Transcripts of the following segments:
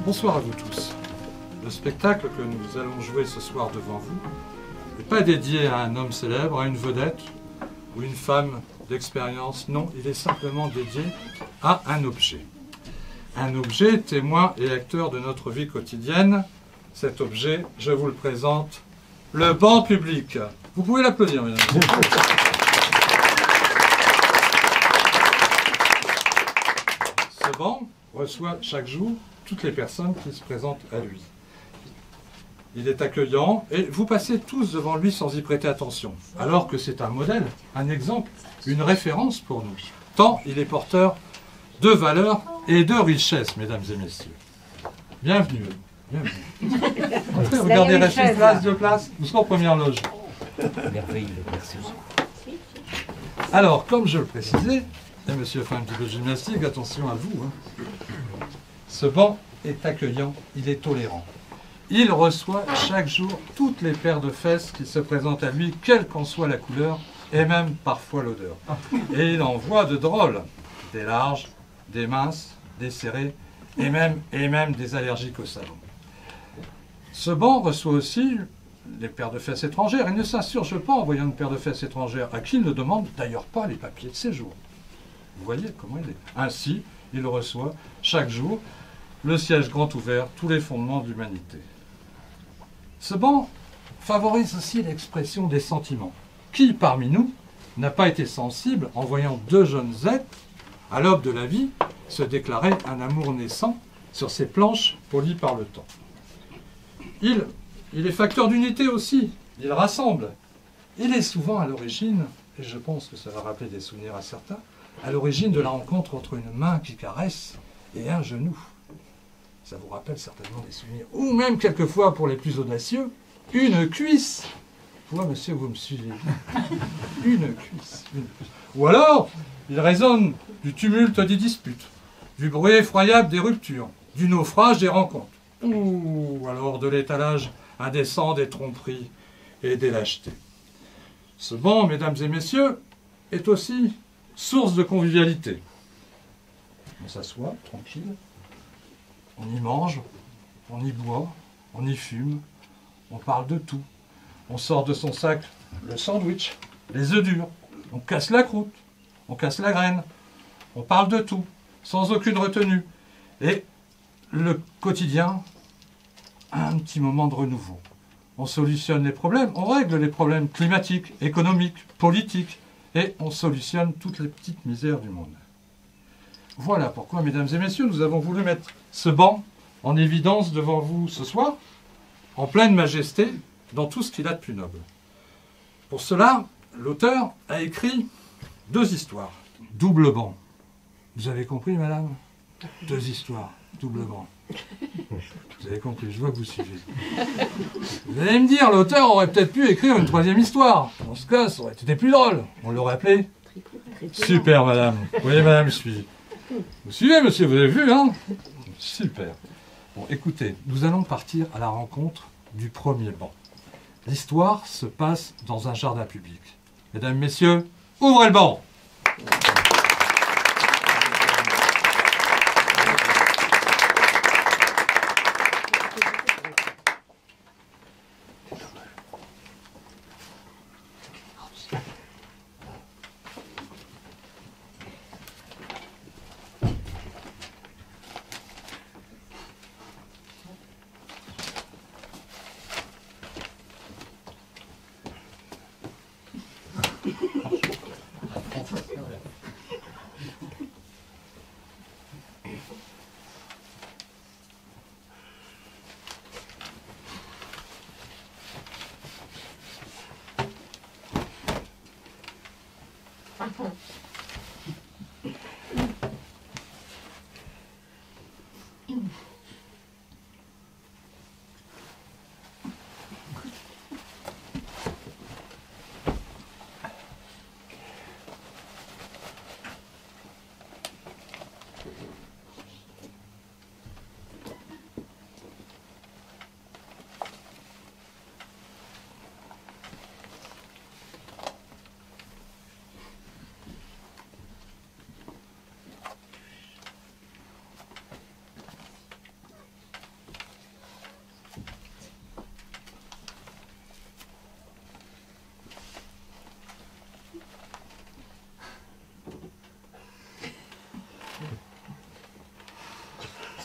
Bonsoir à vous tous. Le spectacle que nous allons jouer ce soir devant vous n'est pas dédié à un homme célèbre, à une vedette ou une femme d'expérience. Non, il est simplement dédié à un objet. Un objet témoin et acteur de notre vie quotidienne. Cet objet, je vous le présente, le banc public. Vous pouvez l'applaudir, mesdames et messieurs. Ce banc reçoit chaque jour toutes les personnes qui se présentent à lui. Il est accueillant et vous passez tous devant lui sans y prêter attention, alors que c'est un modèle, un exemple, une référence pour nous, tant il est porteur de valeurs et de richesses, mesdames et messieurs. Bienvenue. Bienvenue. Entrez, regardez, restez deux places, vous serez en première loge. Merveilleux, merci. Alors, comme je le précisais, et monsieur fait un petit peu de gymnastique, attention à vous, hein. Ce banc est accueillant, il est tolérant. Il reçoit chaque jour toutes les paires de fesses qui se présentent à lui, quelle qu'en soit la couleur, et même parfois l'odeur. Et il en voit de drôles, des larges, des minces, des serrées, et même des allergiques au savon. Ce banc reçoit aussi les paires de fesses étrangères. Il ne s'insurge pas en voyant une paire de fesses étrangères, à qui il ne demande d'ailleurs pas les papiers de séjour. Vous voyez comment il est. Ainsi, il reçoit chaque jour le siège grand ouvert, tous les fondements de l'humanité. Ce banc favorise aussi l'expression des sentiments. Qui, parmi nous, n'a pas été sensible en voyant deux jeunes êtres, à l'aube de la vie, se déclarer un amour naissant sur ces planches polies par le temps. Il est facteur d'unité aussi, il rassemble. Il est souvent à l'origine, et je pense que ça va rappeler des souvenirs à certains, à l'origine de la rencontre entre une main qui caresse et un genou. Ça vous rappelle certainement des souvenirs. Ou même, quelquefois, pour les plus audacieux, une cuisse. Vous voyez, monsieur, vous me suivez. Une cuisse. Ou alors, il résonne du tumulte des disputes, du bruit effroyable des ruptures, du naufrage des rencontres. Ou alors de l'étalage indécent des tromperies et des lâchetés. Ce banc, mesdames et messieurs, est aussi source de convivialité. On s'assoit, tranquille, on y mange, on y boit, on y fume, on parle de tout. On sort de son sac le sandwich, les œufs durs, on casse la croûte, on casse la graine, on parle de tout, sans aucune retenue. Et le quotidien a un petit moment de renouveau. On solutionne les problèmes, on règle les problèmes climatiques, économiques, politiques, et on solutionne toutes les petites misères du monde. Voilà pourquoi, mesdames et messieurs, nous avons voulu mettre ce banc en évidence devant vous ce soir, en pleine majesté, dans tout ce qu'il a de plus noble. Pour cela, l'auteur a écrit deux histoires. Double banc. Vous avez compris, madame? Deux histoires, double banc. Vous avez compris, je vois que vous suivez. Vous allez me dire, l'auteur aurait peut-être pu écrire une troisième histoire. Dans ce cas, ça aurait été plus drôle. On l'aurait appelé? Super, madame. Vous voyez, madame, je suis... Vous suivez, monsieur, vous avez vu, hein? Super. Bon, écoutez, nous allons partir à la rencontre du premier banc. L'histoire se passe dans un jardin public. Mesdames, messieurs, ouvrez le banc!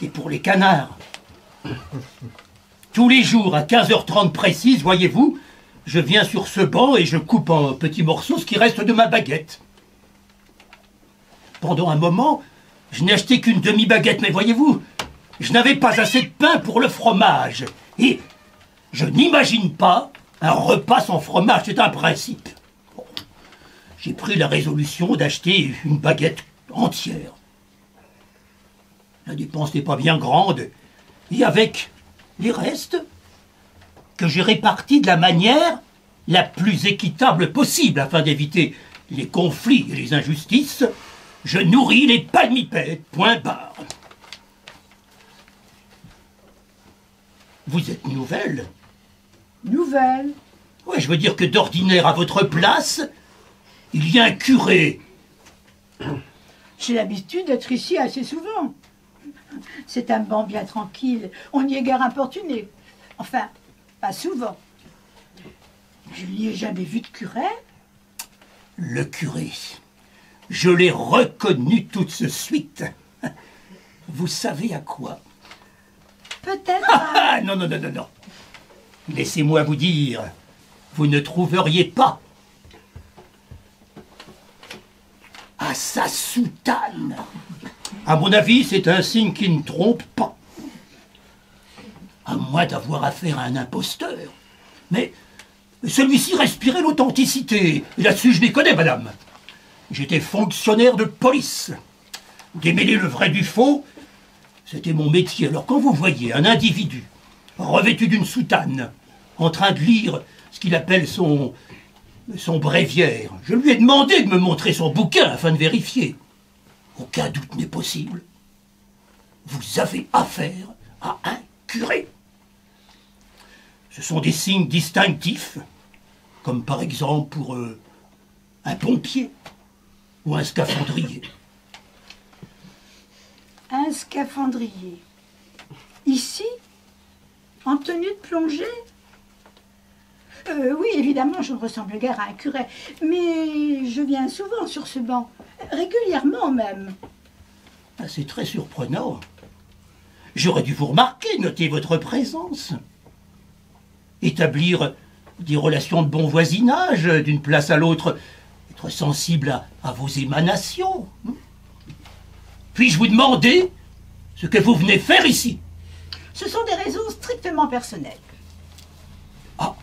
c'est pour les canards. Tous les jours, à 15h30 précise, voyez-vous, je viens sur ce banc et je coupe en petits morceaux ce qui reste de ma baguette. Pendant un moment, je n'ai acheté qu'une demi-baguette, mais voyez-vous, je n'avais pas assez de pain pour le fromage. Et je n'imagine pas un repas sans fromage, c'est un principe. Bon, j'ai pris la résolution d'acheter une baguette entière. La dépense n'est pas bien grande. Et avec les restes, que j'ai répartis de la manière la plus équitable possible afin d'éviter les conflits et les injustices, je nourris les palmipèdes, point barre. Vous êtes nouvelle? Nouvelle? Oui, je veux dire que d'ordinaire, à votre place, il y a un curé. J'ai l'habitude d'être ici assez souvent. C'est un banc bien tranquille. On n'y est guère importuné. Enfin, pas souvent. Je n'y ai jamais vu de curé. Le curé, je l'ai reconnu tout de suite. Vous savez à quoi? Peut-être. Ah, non, non, non, non, non. Laissez-moi vous dire, vous ne trouveriez pas à sa soutane. À mon avis, c'est un signe qui ne trompe pas. À moins d'avoir affaire à un imposteur. Mais celui-ci respirait l'authenticité. Et là-dessus, je m'y connais, madame. J'étais fonctionnaire de police. Démêler le vrai du faux, c'était mon métier. Alors quand vous voyez un individu revêtu d'une soutane, en train de lire ce qu'il appelle son bréviaire, je lui ai demandé de me montrer son bouquin afin de vérifier. Aucun doute n'est possible. Vous avez affaire à un curé. Ce sont des signes distinctifs, comme par exemple pour un pompier ou un scaphandrier. Un scaphandrier. Ici? En tenue de plongée? Oui, évidemment, je ne ressemble guère à un curé. Mais je viens souvent sur ce banc. Régulièrement même. Ah, c'est très surprenant. J'aurais dû vous remarquer, noter votre présence. Établir des relations de bon voisinage, d'une place à l'autre, être sensible à vos émanations. Puis-je vous demander ce que vous venez faire ici? Ce sont des raisons strictement personnelles. Ah.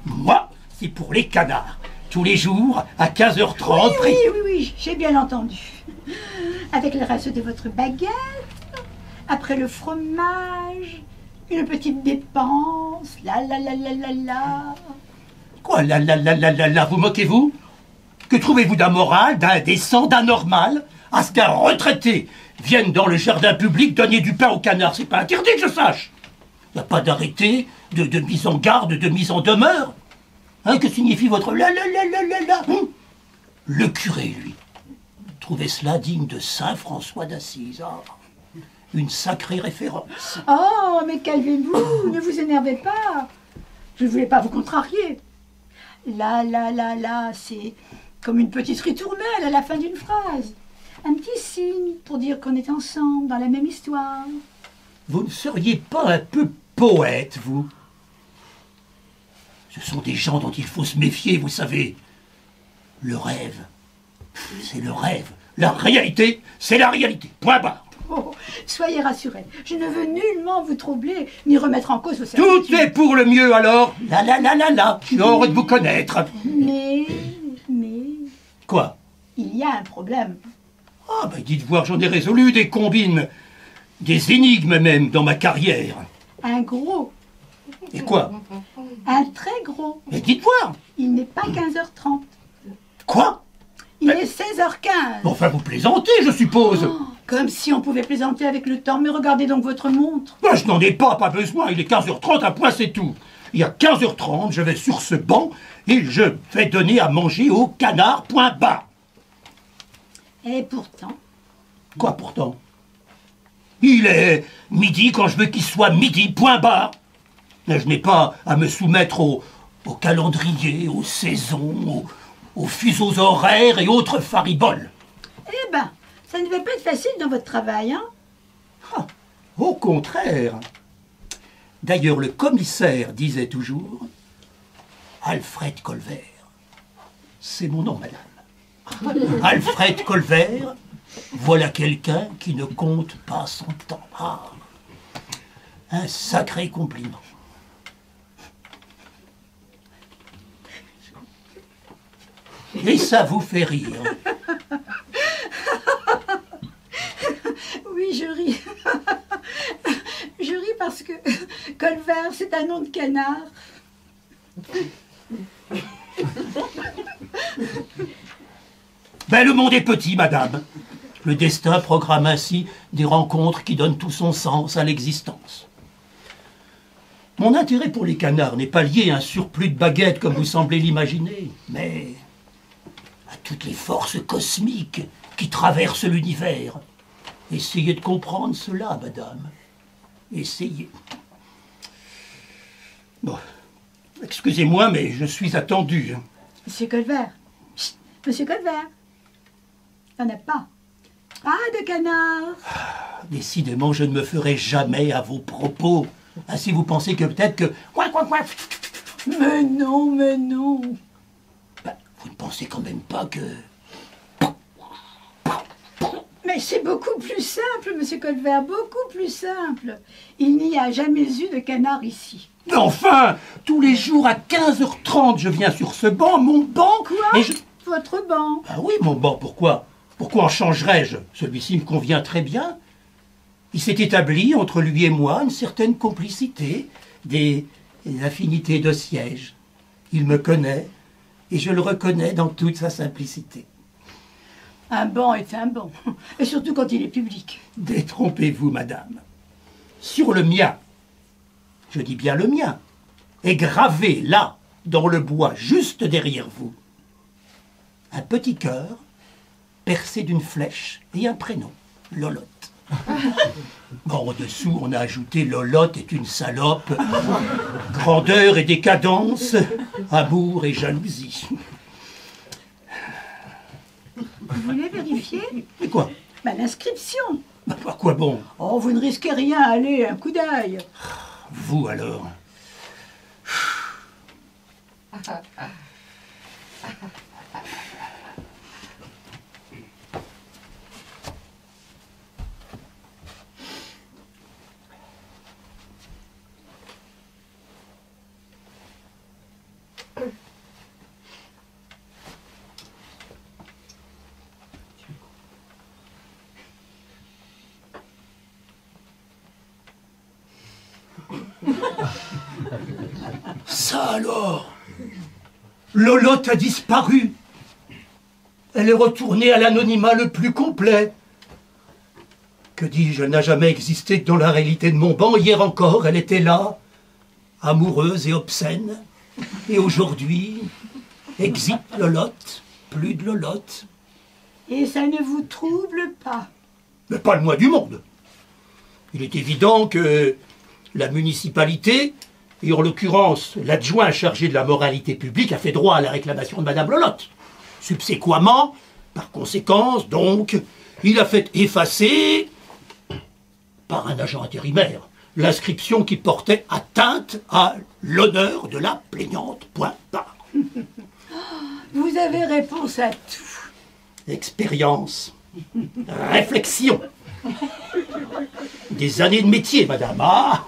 Moi, c'est pour les canards. Tous les jours, à 15h30. Oui, j'ai bien entendu. Avec le reste de votre baguette, après le fromage, une petite dépense, la. Quoi, la, vous moquez-vous? Que trouvez-vous d'amoral, d'indécent, d'anormal à ce qu'un retraité vienne dans le jardin public donner du pain aux canards? C'est pas interdit que je sache. Il n'y a pas d'arrêté, de mise en garde, de mise en demeure. Hein, que signifie votre la? Le curé, lui, trouvait cela digne de saint François d'Assise. Ah, une sacrée référence. Oh, mais calmez-vous, ne vous énervez pas. Je ne voulais pas vous contrarier. La, c'est comme une petite ritournelle à la fin d'une phrase. Un petit signe pour dire qu'on est ensemble dans la même histoire. Vous ne seriez pas un peu poète, vous? Ce sont des gens dont il faut se méfier, vous savez. Le rêve, c'est le rêve. La réalité, c'est la réalité. Point barre. Oh, soyez rassurés, je ne veux nullement vous troubler, ni remettre en cause vos certitudes. Tout est pour le mieux, alors. La, j'ai hâte de vous connaître. Mais... Quoi? Il y a un problème. Ah, ben dites voir, j'en ai résolu des combines, des énigmes même dans ma carrière. Un gros. Et quoi? Un très gros. Mais dites voir. Il n'est pas 15h30. Quoi? Il est 16h15. Enfin, vous plaisantez, je suppose. Oh, comme si on pouvait plaisanter avec le temps. Mais regardez donc votre montre. Ben, je n'en ai pas besoin. Il est 15h30, à point, c'est tout. Il y a 15h30, je vais sur ce banc et je vais donner à manger aux canards, point barre. Et pourtant... Quoi pourtant? Il est midi quand je veux qu'il soit midi, point barre. Mais je n'ai pas à me soumettre au calendrier, aux saisons, aux fuseaux horaires et autres fariboles. Eh ben, Ça ne devait pas être facile dans votre travail, hein? Ah, au contraire. D'ailleurs, le commissaire disait toujours « Alfred Colvert ». C'est mon nom, madame. Alfred Colvert, voilà quelqu'un qui ne compte pas son temps. Ah, un sacré compliment. Et ça vous fait rire. Oui, je ris. Je ris parce que Colvert, c'est un nom de canard. Ben, le monde est petit, madame. Le destin programme ainsi des rencontres qui donnent tout son sens à l'existence. Mon intérêt pour les canards n'est pas lié à un surplus de baguettes comme vous semblez l'imaginer, mais à toutes les forces cosmiques qui traversent l'univers. Essayez de comprendre cela, madame. Essayez. Bon, excusez-moi, mais je suis attendu. Monsieur Colvert. Chut, Monsieur Colvert. Il n'y en a pas. Pas de canard. Décidément, je ne me ferai jamais à vos propos. Ainsi, vous pensez que peut-être que... Mais non, mais non. Ben, vous ne pensez quand même pas que... Mais c'est beaucoup plus simple, Monsieur Colvert, beaucoup plus simple. Il n'y a jamais eu de canard ici. Mais enfin, tous les jours à 15h30, je viens sur ce banc, mon banc... Quoi et je... Votre banc. Ah oui, mon banc, pourquoi? Pourquoi en changerais-je? Celui-ci me convient très bien. Il s'est établi entre lui et moi une certaine complicité, des affinités de siège. Il me connaît, et je le reconnais dans toute sa simplicité. Un banc est un banc, et surtout quand il est public. Détrompez-vous, madame. Sur le mien, je dis bien le mien, est gravé là, dans le bois, juste derrière vous, un petit cœur percé d'une flèche et un prénom, Lolotte. Bon, au-dessous, on a ajouté Lolotte est une salope, grandeur et décadence, amour et jalousie. Vous voulez vérifier? Mais quoi? L'inscription. À quoi bon? Oh, vous ne risquez rien, allez, un coup d'œil. Vous alors? Ça alors? Lolotte a disparu. Elle est retournée à l'anonymat le plus complet. Que dis-je, elle n'a jamais existé que dans la réalité de mon banc. Hier encore, elle était là, amoureuse et obscène. Et aujourd'hui, exit Lolotte, plus de Lolotte. Et ça ne vous trouble pas? Mais pas le moins du monde. Il est évident que la municipalité, et en l'occurrence l'adjoint chargé de la moralité publique, a fait droit à la réclamation de Madame Lolotte. Subséquemment, par conséquence, donc, il a fait effacer, par un agent intérimaire, l'inscription qui portait atteinte à l'honneur de la plaignante. Point barre. Vous avez réponse à tout. Expérience, réflexion, des années de métier, madame. Ah,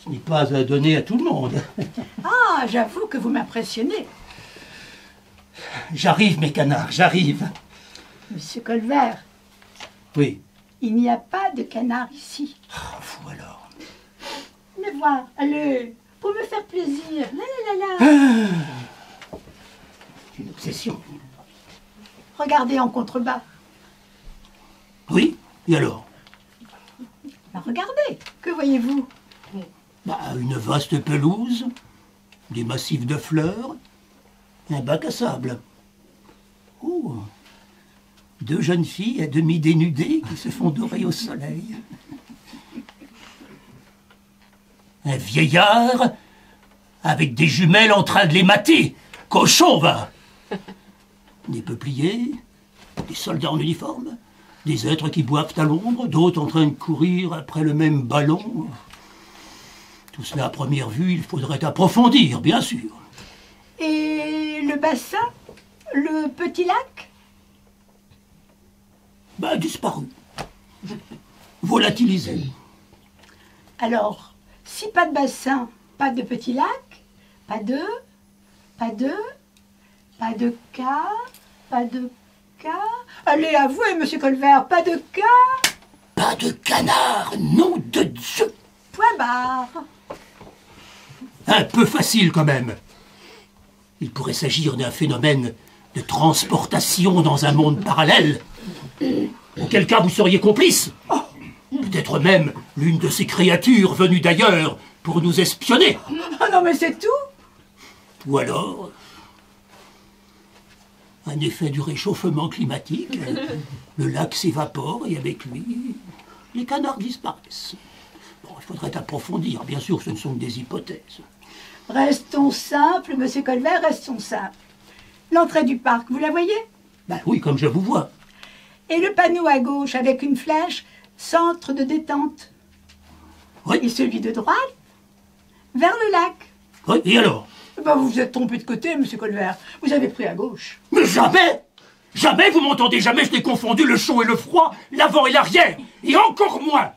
ce n'est pas à donner à tout le monde. Ah, j'avoue que vous m'impressionnez. J'arrive, mes canards, j'arrive. Monsieur Colvert, Oui. il n'y a pas de canard ici. Ah, vous alors. Mais voir, allez, pour me faire plaisir. La la la la. C'est une obsession. Regardez en contrebas. Oui, et alors? Regardez, que voyez-vous? Une vaste pelouse, des massifs de fleurs, un bac à sable. Oh, deux jeunes filles à demi dénudées qui se font dorer au soleil. Un vieillard avec des jumelles en train de les mater. Cochon, va! Des peupliers, des soldats en uniforme, Des êtres qui boivent à l'ombre, d'autres en train de courir après le même ballon. Tout cela à première vue, il faudrait approfondir, bien sûr. Et le bassin? Le petit lac? Disparu. Volatilisé. Alors, si pas de bassin, pas de petit lac, pas de cas, pas de cas. Allez, avouez, monsieur Colbert, pas de cas. Pas de canard, nom de Dieu! Point barre. Un peu facile quand même. Il pourrait s'agir d'un phénomène de transportation dans un monde parallèle. Auquel cas vous seriez complice. Peut-être même l'une de ces créatures venues d'ailleurs pour nous espionner. Oh non, mais c'est tout. Ou alors, un effet du réchauffement climatique. Le lac s'évapore et avec lui, les canards disparaissent. Bon, il faudrait approfondir. Bien sûr, ce ne sont que des hypothèses. Restons simples, monsieur Colbert, restons simples. L'entrée du parc, vous la voyez? Oui, comme je vous vois. Et le panneau à gauche avec une flèche, centre de détente. Oui. Et celui de droite, vers le lac. Oui, et alors? Vous vous êtes trompé de côté, monsieur Colbert. Vous avez pris à gauche. Mais jamais! Jamais, vous m'entendez, jamais je n'ai confondu le chaud et le froid, l'avant et l'arrière, et encore moins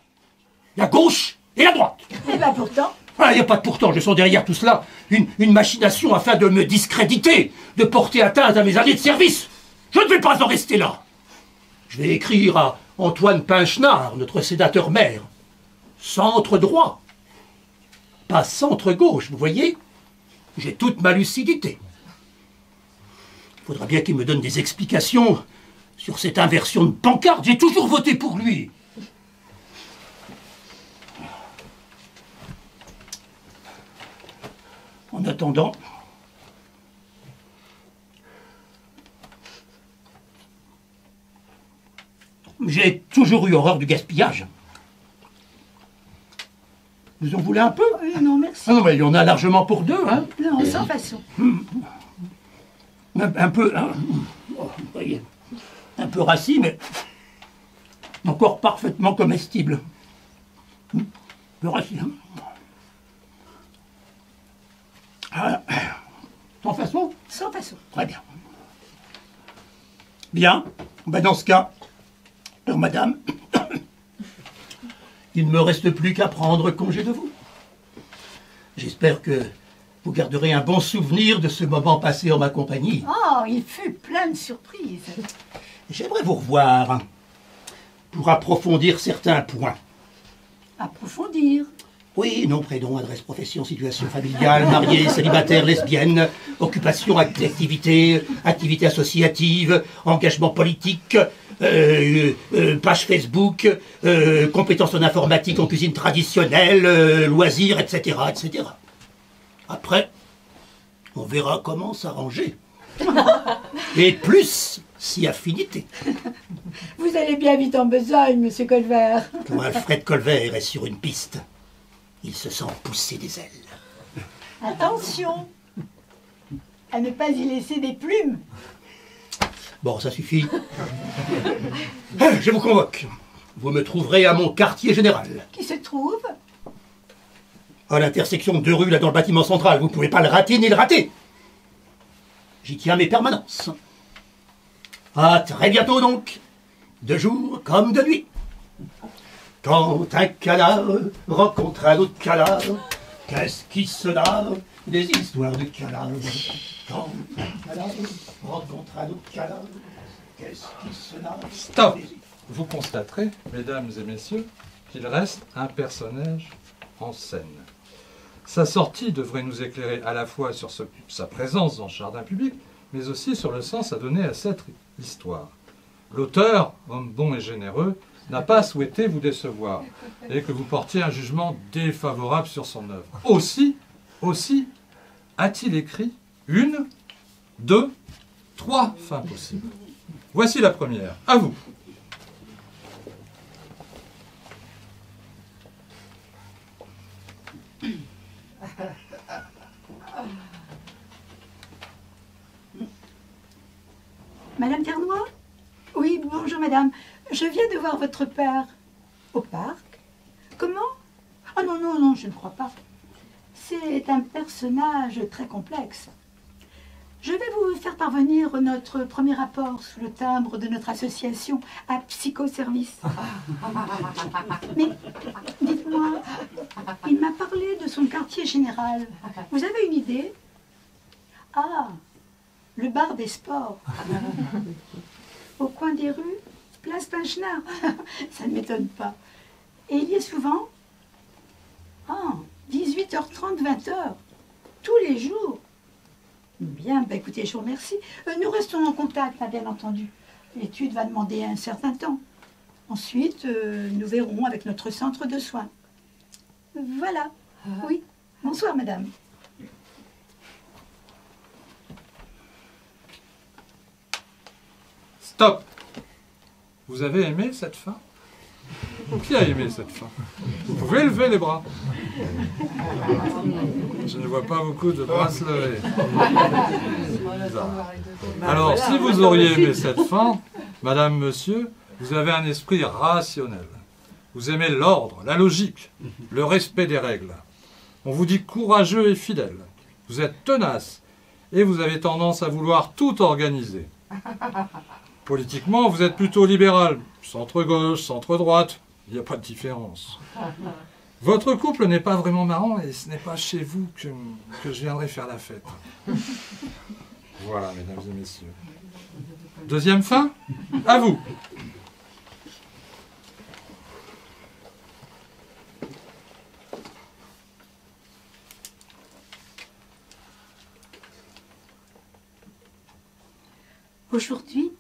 la gauche et la droite. Eh pourtant. Il n'y a pas de pourtant, je sens derrière tout cela une machination afin de me discréditer, de porter atteinte à mes années de service. Je ne vais pas en rester là. Je vais écrire à Antoine Pinchenard, notre sénateur maire. Centre droit, pas centre gauche, vous voyez? J'ai toute ma lucidité. Il faudra bien qu'il me donne des explications sur cette inversion de pancarte. J'ai toujours voté pour lui. En attendant, j'ai toujours eu horreur du gaspillage. Vous en voulez un peu? Non, merci. Ah non, mais il y en a largement pour deux, hein. Non, sans façon. Un peu, hein, vous voyez, un peu rassis, mais encore parfaitement comestible. Le rassis, hein. Sans façon? Sans façon. Très bien. Bien, dans ce cas, madame, il ne me reste plus qu'à prendre congé de vous. J'espère que vous garderez un bon souvenir de ce moment passé en ma compagnie. Oh, il fut plein de surprises. J'aimerais vous revoir pour approfondir certains points. Approfondir. Oui, nom, prénom, adresse, profession, situation familiale, marié, célibataire, lesbienne, occupation, activité, activité associative, engagement politique, page Facebook, compétences en informatique, en cuisine traditionnelle, loisirs, etc., etc. Après, on verra comment s'arranger. Et plus si affinité. Vous allez bien vite en besogne, monsieur Colbert. Quand Alfred Colbert est sur une piste, il se sent pousser des ailes. Attention à ne pas y laisser des plumes. Bon, ça suffit. Je vous convoque. Vous me trouverez à mon quartier général. Qui se trouve À l'intersection de deux rues, là, dans le bâtiment central. Vous ne pouvez pas le rater ni le rater. J'y tiens mes permanences. À très bientôt, donc. De jour comme de nuit. Quand un canard rencontre un autre canard, qu'est-ce qui se narre des histoires de canards? Quand un canard rencontre un autre canard, qu'est-ce qui se narre? Stop! Vous constaterez, mesdames et messieurs, qu'il reste un personnage en scène. Sa sortie devrait nous éclairer à la fois sur sa présence dans le jardin public, mais aussi sur le sens à donner à cette histoire. L'auteur, homme bon et généreux, n'a pas souhaité vous décevoir et que vous portiez un jugement défavorable sur son œuvre. Aussi, a-t-il écrit 1, 2, 3 fins possibles. Voici la première. À vous. Madame Ternois? Oui, bonjour madame. Je viens de voir votre père. Au parc? Comment? Ah non, non, non, je ne crois pas. C'est un personnage très complexe. Je vais vous faire parvenir notre premier rapport sous le timbre de notre association à Psychoservice. Mais dites-moi, il m'a parlé de son quartier général. Vous avez une idée? Ah, le bar des sports. Au coin des rues, place Pinchenard. Ça ne m'étonne pas. Et il y est souvent? Ah, 18h30, 20h. Tous les jours. Bien, bah écoutez, je vous remercie. Nous restons en contact, hein, bien entendu. L'étude va demander un certain temps. Ensuite, nous verrons avec notre centre de soins. Voilà. Oui. Bonsoir, madame. Stop! Vous avez aimé cette fin? Qui a aimé cette fin? Vous pouvez lever les bras. Je ne vois pas beaucoup de bras se lever. Bizarre. Alors, si vous auriez aimé cette fin, madame, monsieur, vous avez un esprit rationnel. Vous aimez l'ordre, la logique, le respect des règles. On vous dit courageux et fidèle. Vous êtes tenace et vous avez tendance à vouloir tout organiser. Politiquement, vous êtes plutôt libéral. Centre-gauche, centre-droite, il n'y a pas de différence. Votre couple n'est pas vraiment marrant et ce n'est pas chez vous que je viendrai faire la fête. Voilà, mesdames et messieurs. Deuxième fin, à vous. Aujourd'hui,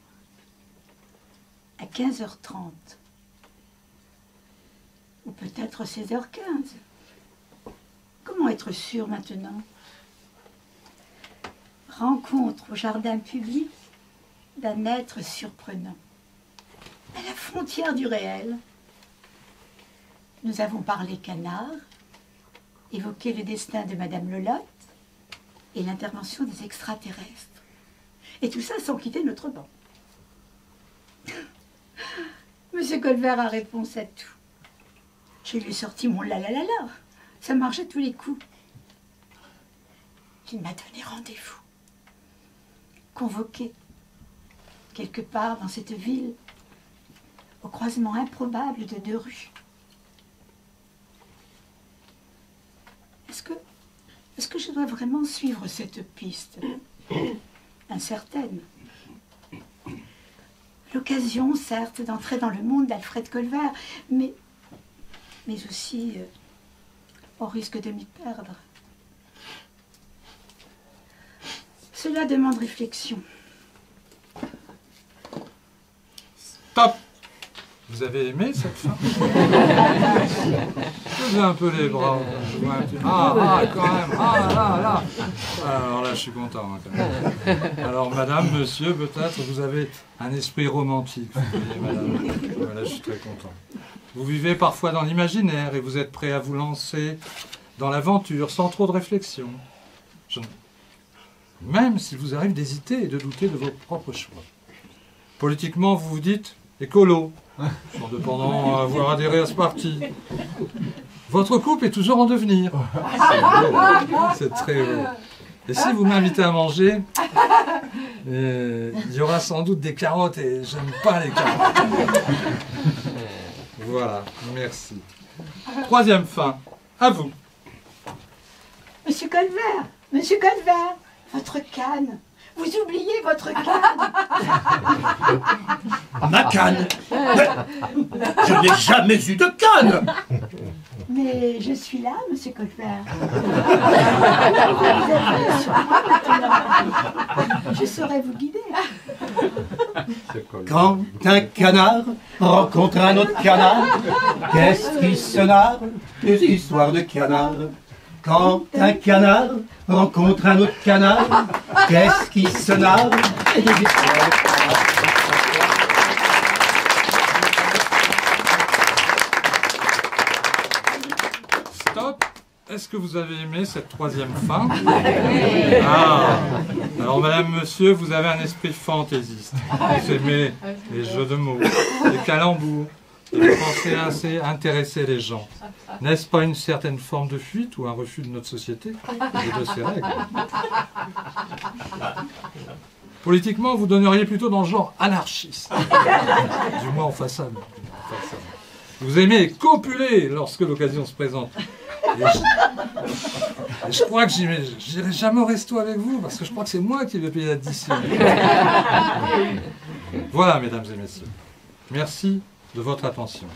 à 15h30, ou peut-être 16h15. Comment être sûr maintenant? Rencontre au jardin public d'un être surprenant, à la frontière du réel. Nous avons parlé canard, évoqué le destin de Madame Lelotte et l'intervention des extraterrestres. Et tout ça sans quitter notre banc. Monsieur Colbert a réponse à tout. Je lui ai sorti mon la la la la. Ça marchait tous les coups. Il m'a donné rendez-vous. Convoqué, quelque part dans cette ville, au croisement improbable de deux rues. Est-ce que je dois vraiment suivre cette piste incertaine? L'occasion, certes, d'entrer dans le monde d'Alfred Colbert, mais aussi au risque de m'y perdre. Cela demande réflexion. Stop! Vous avez aimé cette fin? Levez un peu les bras. Ah, quand même. Ah, là. Alors là, je suis content. Hein, quand même. Alors, madame, monsieur, peut-être, vous avez un esprit romantique. Vous voyez, madame. Voilà, je suis très content. Vous vivez parfois dans l'imaginaire et vous êtes prêt à vous lancer dans l'aventure sans trop de réflexion. Même s'il vous arrive d'hésiter et de douter de vos propres choix. Politiquement, vous vous dites écolo, sans dépendant à avoir adhéré à ce parti. Votre couple est toujours en devenir. C'est très beau. Et si vous m'invitez à manger, il y aura sans doute des carottes et j'aime pas les carottes. Voilà, merci. Troisième fin, à vous. Monsieur Colbert, votre canne. Vous oubliez votre canne. Ma canne? Je n'ai jamais eu de canne. Mais je suis là, monsieur Colbert. Vous êtes sur moi maintenant. Je saurai vous guider. Quand un canard rencontre un autre canard, qu'est-ce qui se narre? Des histoires de canards. Quand un canard rencontre un autre canard, qu'est-ce qui se narre? Des histoires de canards. Stop est-ce que vous avez aimé cette troisième fin? Ah, alors madame, monsieur, vous avez un esprit fantaisiste. Vous aimez les jeux de mots, les calembours, et vous pensez ainsi intéresser les gens. N'est-ce pas une certaine forme de fuite ou un refus de notre société et de ses règles? Politiquement, vous donneriez plutôt dans le genre anarchiste, du moins en façade. Vous aimez copuler lorsque l'occasion se présente. Et je crois que j'irai jamais au resto avec vous, parce que je crois que c'est moi qui vais payer l'addition. Voilà, mesdames et messieurs. Merci de votre attention.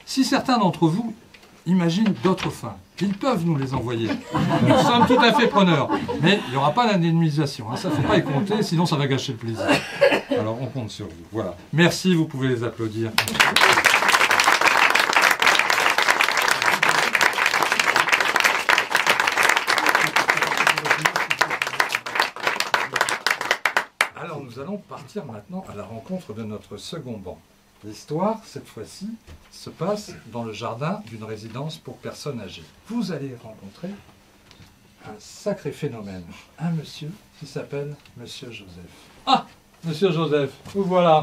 Si certains d'entre vous imaginent d'autres fins, ils peuvent nous les envoyer. Nous sommes tout à fait preneurs. Mais il n'y aura pas d'indemnisation. Ça ne faut pas y compter, sinon ça va gâcher le plaisir. Alors on compte sur vous. Voilà. Merci, vous pouvez les applaudir. Alors nous allons partir maintenant à la rencontre de notre second banc. L'histoire, cette fois-ci, se passe dans le jardin d'une résidence pour personnes âgées. Vous allez rencontrer un sacré phénomène, un monsieur qui s'appelle Monsieur Joseph. Ah, Monsieur Joseph, vous voilà.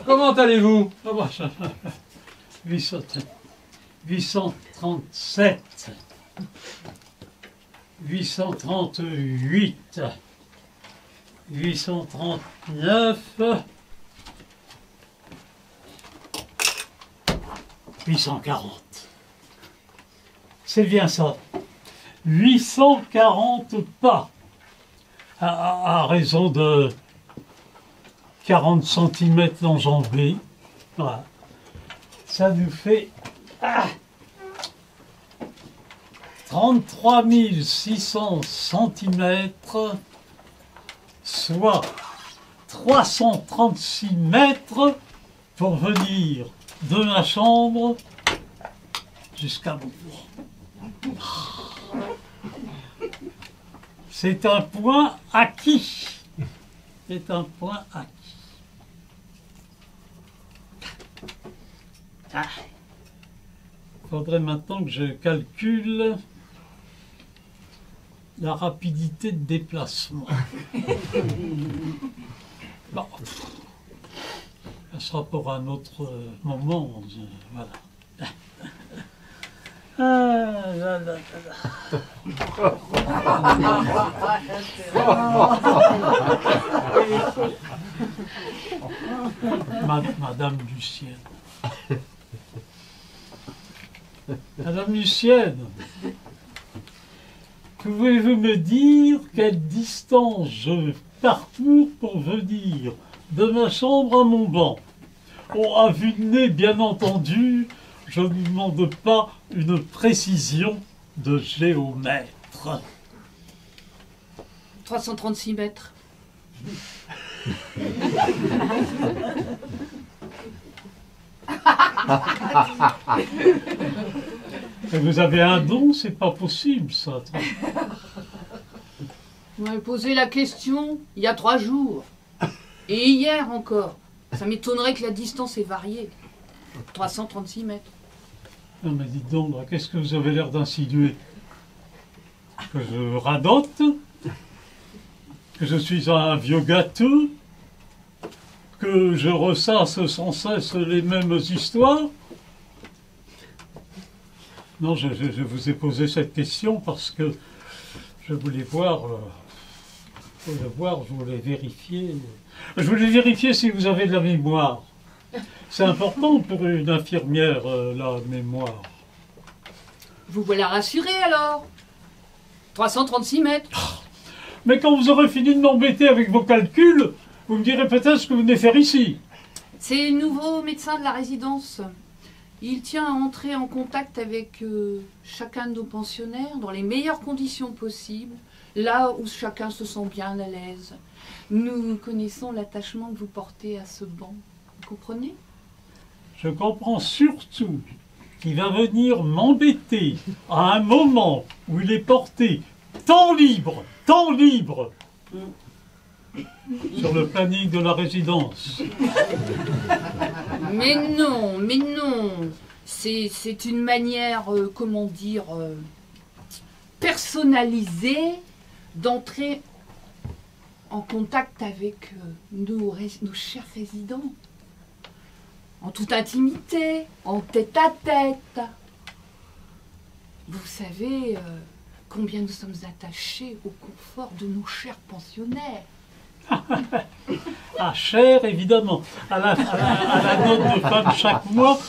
Comment allez-vous? 837, 838, 839, 840. C'est bien ça. 840 pas. À raison de 40 cm d'enjambée. Voilà. Ça nous fait 33 600 cm, soit 336 mètres pour venir de ma chambre jusqu'à mon lit. C'est un point acquis. C'est un point acquis. Il faudrait maintenant que je calcule la rapidité de déplacement. Bon. Ça sera pour un autre moment. Voilà. Ah, là, là, là. Madame Lucienne. Madame Lucienne, pouvez-vous me dire quelle distance je parcours pour venir de ma chambre à mon banc? Oh, à vue de nez, bien entendu, je ne demande pas une précision de géomètre. 336 mètres. Et vous avez un don, c'est pas possible, ça. Vous m'avez posé la question il y a 3 jours. Et hier encore. Ça m'étonnerait que la distance ait varié. 336 mètres. Non mais dites donc, qu'est-ce que vous avez l'air d'insinuer? Que je radote? Que je suis un vieux gâteux? Que je ressasse sans cesse les mêmes histoires? Non, je vous ai posé cette question parce que je voulais voir, je voulais vérifier. Je voulais vérifier si vous avez de la mémoire. C'est important pour une infirmière, la mémoire. Vous voilà rassuré alors. 336 mètres. Mais quand vous aurez fini de m'embêter avec vos calculs, vous me direz peut-être ce que vous venez faire ici. C'est le nouveau médecin de la résidence. Il tient à entrer en contact avec chacun de nos pensionnaires dans les meilleures conditions possibles, là où chacun se sent bien à l'aise. Nous connaissons l'attachement que vous portez à ce banc. Vous comprenez? Je comprends surtout qu'il va venir m'embêter à un moment où il est porté temps libre, sur le planning de la résidence. Mais non, C'est une manière, comment dire, personnalisée d'entrer en contact avec nos chers résidents. En toute intimité, en tête-à-tête. Vous savez combien nous sommes attachés au confort de nos chers pensionnaires. Ah, cher, évidemment. À la note de femme chaque mois,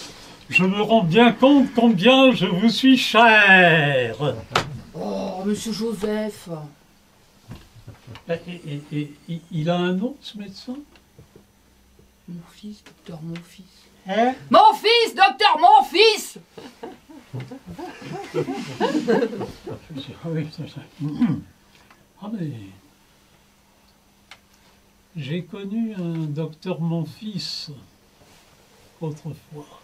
je me rends bien compte combien je vous suis cher. Oh, monsieur Joseph. Et il a un nom, ce médecin? Mon fils, docteur, mon fils. Hein? Mon fils, docteur, mon fils. Ah, mais... J'ai connu un docteur mon fils autrefois.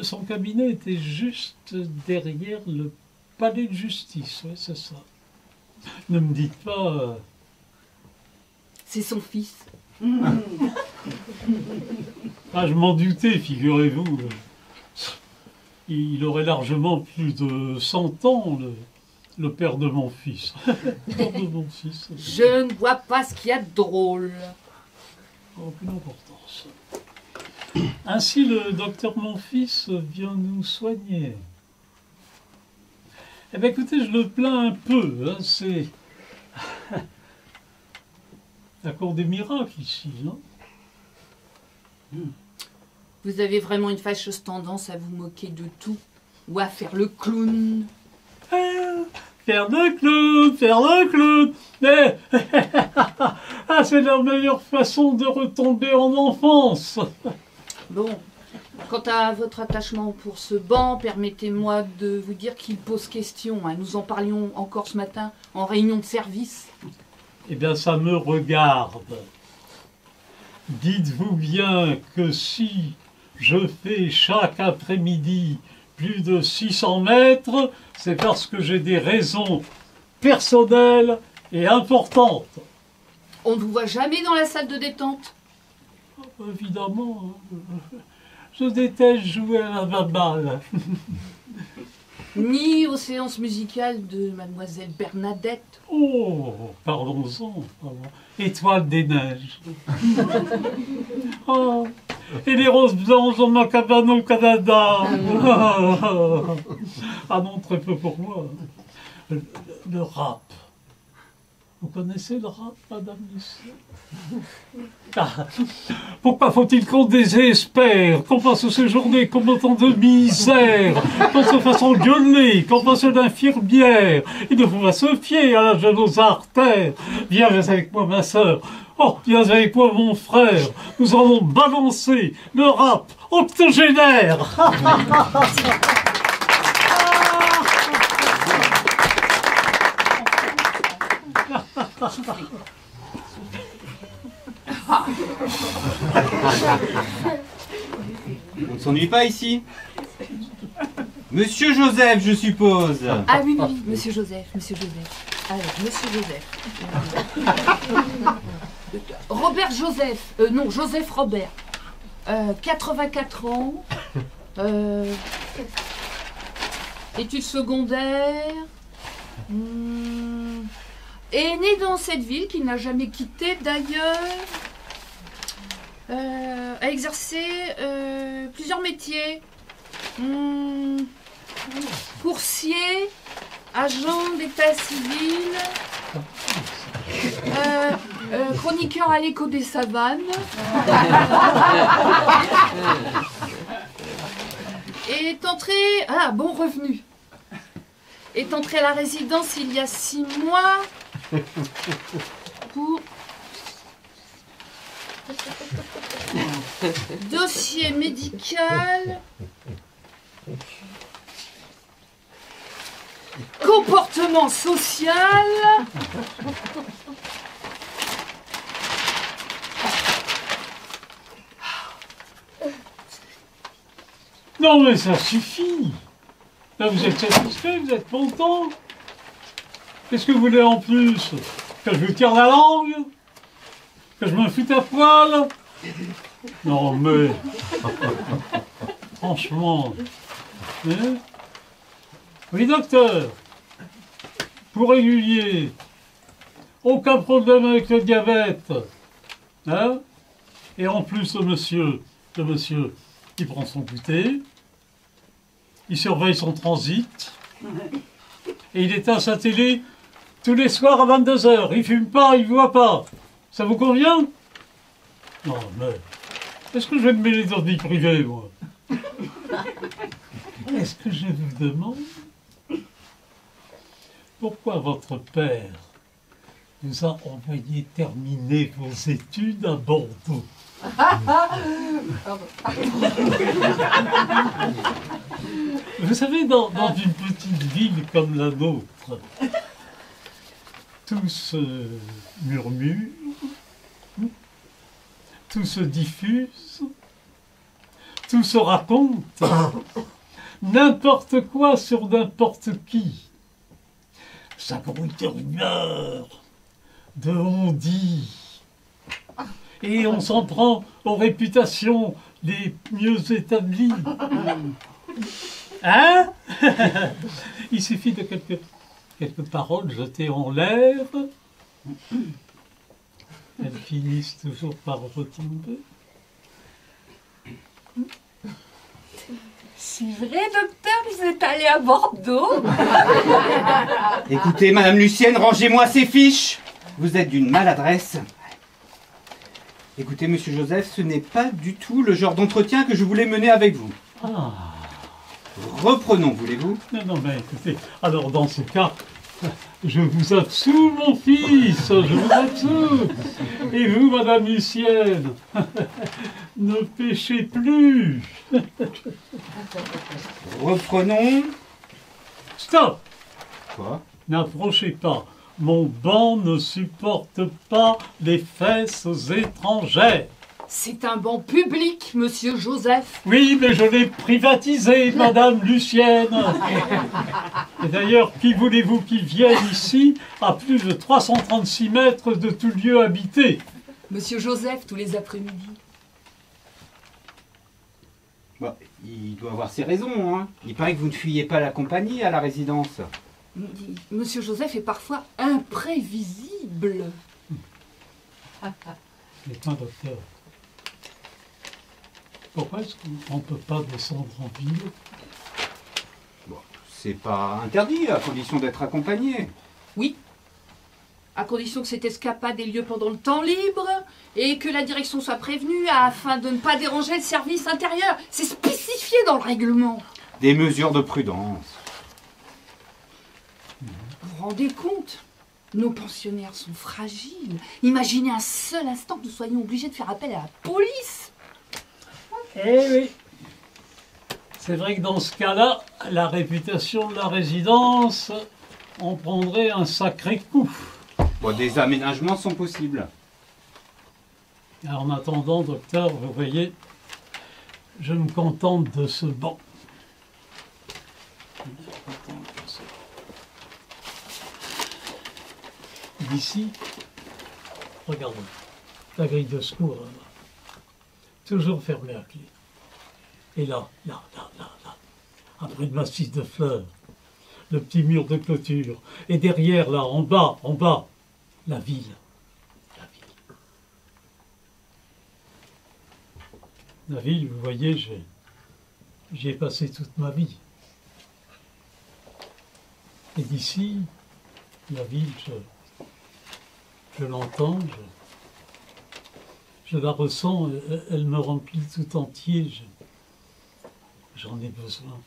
Son cabinet était juste derrière le palais de justice, ouais, c'est ça. Ne me dites pas... C'est son fils. Ah, je m'en doutais, figurez-vous. Il aurait largement plus de 100 ans, le père de mon fils. Le père de mon fils. Je ne vois pas ce qu'il y a de drôle. Aucune importance. Ainsi, le docteur mon fils vient nous soigner. Eh bien, écoutez, je le plains un peu. Hein, c'est la cour des miracles ici, non? Vous avez vraiment une fâcheuse tendance à vous moquer de tout ou à faire le clown. Faire le clown. Mais ah, c'est la meilleure façon de retomber en enfance. Bon, quant à votre attachement pour ce banc, permettez-moi de vous dire qu'il pose question. Hein. Nous en parlions encore ce matin en réunion de service. Eh bien, ça me regarde. Dites-vous bien que si je fais chaque après-midi plus de 600 mètres, c'est parce que j'ai des raisons personnelles et importantes. On ne vous voit jamais dans la salle de détente. Évidemment, je déteste jouer à la baballe. Ni aux séances musicales de mademoiselle Bernadette. Oh, parlons-en. Étoile des neiges. Oh, et les roses blanches dans ma cabane au Canada. Ah non, très peu pour moi. Le rap. Vous connaissez le rap, madame Lucie? Ah, pourquoi faut-il qu'on désespère, qu'on passe ces journées comme autant de misère, qu'on se fasse engueuler, qu'on fasse l'infirmière? Il ne faut pas se fier à l'âge de nos artères. Viens avec moi, ma sœur. Oh, viens avec moi, mon frère. Nous allons balancer le rap octogénaire. On ne s'ennuie pas ici? Monsieur Joseph, je suppose. Ah oui, monsieur Joseph. Alors, monsieur Joseph. Robert Joseph. Non, Joseph Robert. 84 ans. Études secondaires. Est né dans cette ville qu'il n'a jamais quittée d'ailleurs. A exercé plusieurs métiers. Coursier, agent d'état civil, chroniqueur à l'écho des savanes. Est entré... Ah, bon revenu. Est entré à la résidence il y a 6 mois pour... Dossier médical. Comportement social. Non mais ça suffit. Là vous êtes satisfait, vous êtes content. Qu'est-ce que vous voulez en plus? Que je vous tire la langue? Que je me foute à poil? Non, mais... Franchement... Hein? Oui, docteur. Pour régulier. Aucun problème avec le diabète. Hein? Et en plus, le monsieur, il prend son goûter. Il surveille son transit. Et il éteint sa télé tous les soirs à 22h. Il fume pas, il boit pas. Ça vous convient? Non, mais... Est-ce que je vais me mêler dans vie privée, moi? Est-ce que je vous demande pourquoi votre père vous a envoyé terminer vos études à Bordeaux? Vous savez, dans une petite ville comme la nôtre, tout se murmure, tout se diffuse, tout se raconte, n'importe quoi sur n'importe qui. Ça grouille de rumeurs, de on-dit, et on s'en prend aux réputations les mieux établies. Hein? Il suffit de quelques paroles jetées en l'air. Elles finissent toujours par retomber. C'est vrai, docteur, vous êtes allé à Bordeaux? Écoutez, Madame Lucienne, rangez-moi ces fiches. Vous êtes d'une maladresse. Écoutez, Monsieur Joseph, ce n'est pas du tout le genre d'entretien que je voulais mener avec vous. Ah. Reprenons, voulez-vous? Non, mais écoutez, alors dans ce cas, je vous absous, mon fils, je vous absous. Et vous, Madame Lucienne, ne péchez plus. Reprenons. Stop! Quoi? N'approchez pas. Mon banc ne supporte pas les fesses étrangères. C'est un banc public, monsieur Joseph. Oui, mais je l'ai privatisé, Madame Lucienne. Et d'ailleurs, qui voulez-vous qui vienne ici à plus de 336 mètres de tout lieu habité? Monsieur Joseph, tous les après-midi. Bon, il doit avoir ses raisons, hein. Il paraît que vous ne fuyez pas la compagnie à la résidence. Monsieur Joseph est parfois imprévisible. Dites-moi, docteur, pourquoi est-ce qu'on ne peut pas descendre en ville? Bon, c'est pas interdit, à condition d'être accompagné. Oui, à condition que cette escapade ait lieu pendant le temps libre et que la direction soit prévenue afin de ne pas déranger le service intérieur. C'est spécifié dans le règlement. Des mesures de prudence. Vous vous rendez compte? Nos pensionnaires sont fragiles. Imaginez un seul instant que nous soyons obligés de faire appel à la police. Eh oui. C'est vrai que dans ce cas-là, la réputation de la résidence en prendrait un sacré coup. Bon, des aménagements sont possibles. En attendant, docteur, vous voyez, je me contente de ce banc. D'ici, regardez, la grille de secours, là-bas, toujours fermée à clé. Et là, après le massif de fleurs, le petit mur de clôture, et derrière, là, en bas, la ville. La ville, vous voyez, j'y ai passé toute ma vie. Et d'ici, la ville, je l'entends, je la ressens, elle me remplit tout entier, j'en ai besoin.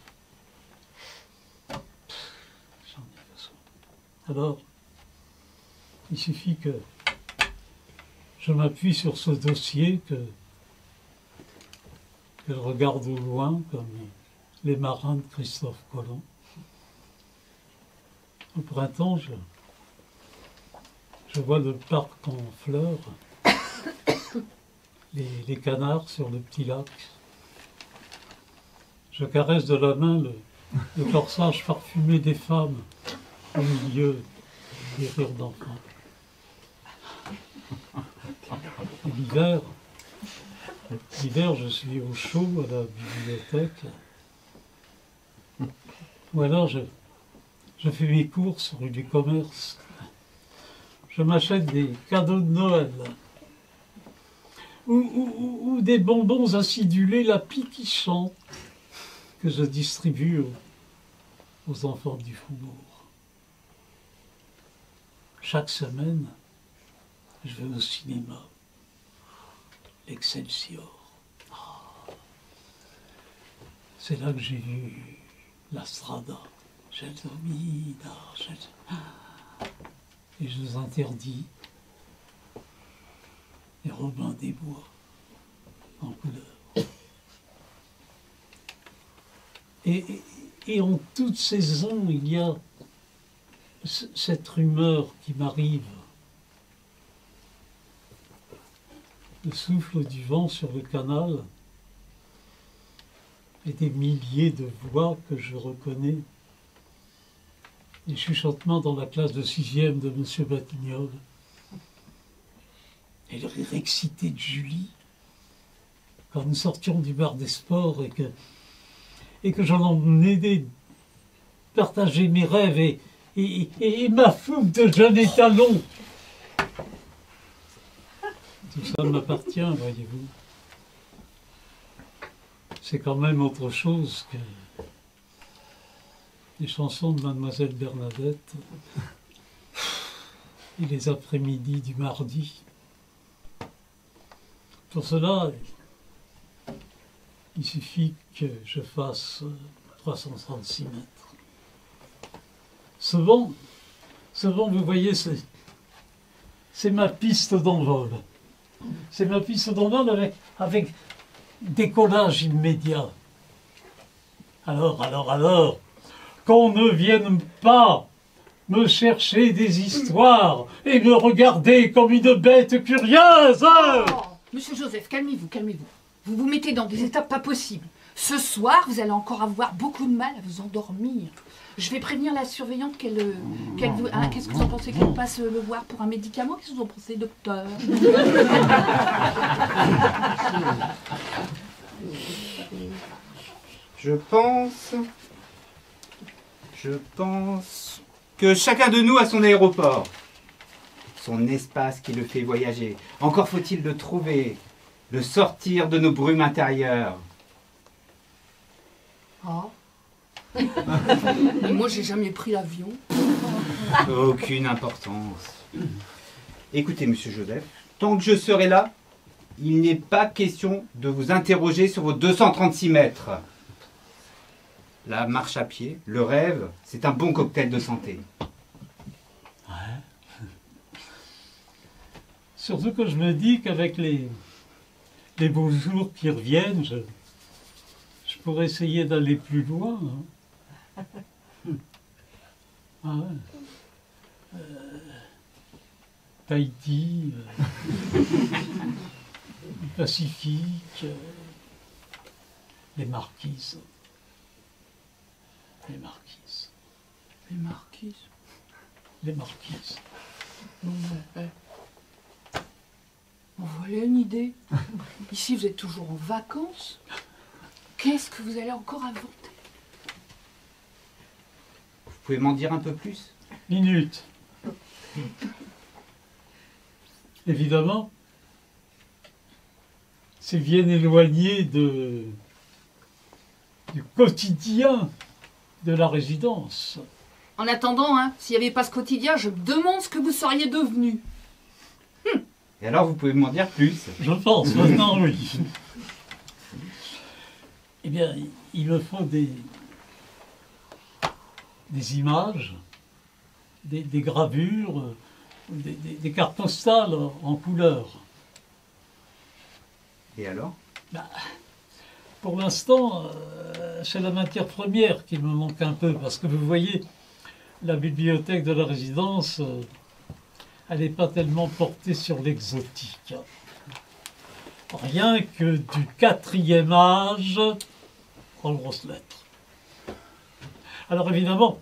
J'en ai besoin. Alors, il suffit que je m'appuie sur ce dossier, que je regarde au loin comme les marins de Christophe Colomb. Au printemps, je vois le parc en fleurs, les canards sur le petit lac. Je caresse de la main le corsage parfumé des femmes au milieu des rires d'enfants. Et l'hiver, L'hiver, je suis au chaud à la bibliothèque. Ou alors, je fais mes courses rue du Commerce. Je m'achète des cadeaux de Noël. Ou des bonbons acidulés, la pie qui chante, que je distribue aux enfants du faubourg. Chaque semaine, je vais au cinéma. L'Excelsior. C'est là que j'ai vu la Strada. Geldomina. Et je vous interdis les Robins des Bois en couleur. Et en toute saison, il y a cette rumeur qui m'arrive. Le souffle du vent sur le canal et des milliers de voix que je reconnais. Les chuchotements dans la classe de 6e de M. Batignolles. Et le rire excité de Julie quand nous sortions du bar des sports et que j'en emmenais partager mes rêves et ma fougue de jeune étalon. Tout ça m'appartient, voyez-vous. C'est quand même autre chose que les chansons de Mademoiselle Bernadette et les après-midi du mardi. Pour cela, il suffit que je fasse 336 mètres. Ce vent, vous voyez, c'est ma piste d'envol. C'est ma piste d'envol avec décollage immédiat. Alors, qu'on ne vienne pas me chercher des histoires et me regarder comme une bête curieuse. Oh, Monsieur Joseph, calmez-vous, calmez-vous. Vous vous mettez dans des états pas possibles. Ce soir, vous allez encore avoir beaucoup de mal à vous endormir. Je vais prévenir la surveillante qu'elle vous... Hein, qu'est-ce que vous en pensez qu'elle passe le voir pour un médicament? Qu'est-ce que vous en pensez, docteur? Je pense que chacun de nous a son aéroport, son espace qui le fait voyager. Encore faut-il le trouver, le sortir de nos brumes intérieures. Ah. Moi, j'ai jamais pris l'avion. Aucune importance. Écoutez, monsieur Joseph, tant que je serai là, il n'est pas question de vous interroger sur vos 236 mètres. La marche à pied, le rêve, c'est un bon cocktail de santé. Ouais. Surtout que je me dis qu'avec les beaux jours qui reviennent, je pourrais essayer d'aller plus loin. Hein. Ah ouais. Tahiti, Pacifique, les Marquises. Les Marquises. Les marquises. Les Marquises. Voilà une idée. Ici, vous êtes toujours en vacances. Qu'est-ce que vous allez encore inventer? Vous pouvez m'en dire un peu plus? Minute. Évidemment, c'est bien éloigné du quotidien de la résidence. En attendant, hein, s'il n'y avait pas ce quotidien, je me demande ce que vous seriez devenu. Et alors, vous pouvez m'en dire plus? Je pense maintenant, oui. Eh bien, il me faut des images, des gravures, des cartes postales en couleur. Et alors? Pour l'instant, c'est la matière première qui me manque un peu, parce que vous voyez, la bibliothèque de la résidence, elle n'est pas tellement portée sur l'exotique. Rien que du 4e âge, en grosses lettres. Alors évidemment,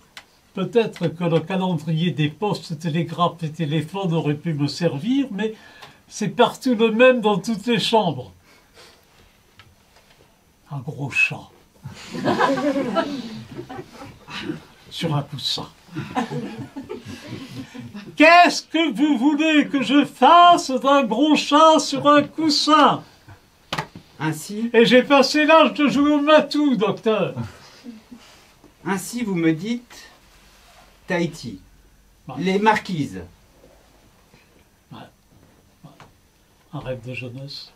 peut-être que le calendrier des postes, télégraphes et téléphones aurait pu me servir, mais c'est partout le même dans toutes les chambres. un gros chat sur un coussin. Qu'est-ce que vous voulez que je fasse d'un gros chat sur un coussin? Ainsi, Et j'ai passé l'âge de jouer au matou, docteur. ainsi vous me dites Tahiti, Ouais. les marquises. Un rêve de jeunesse.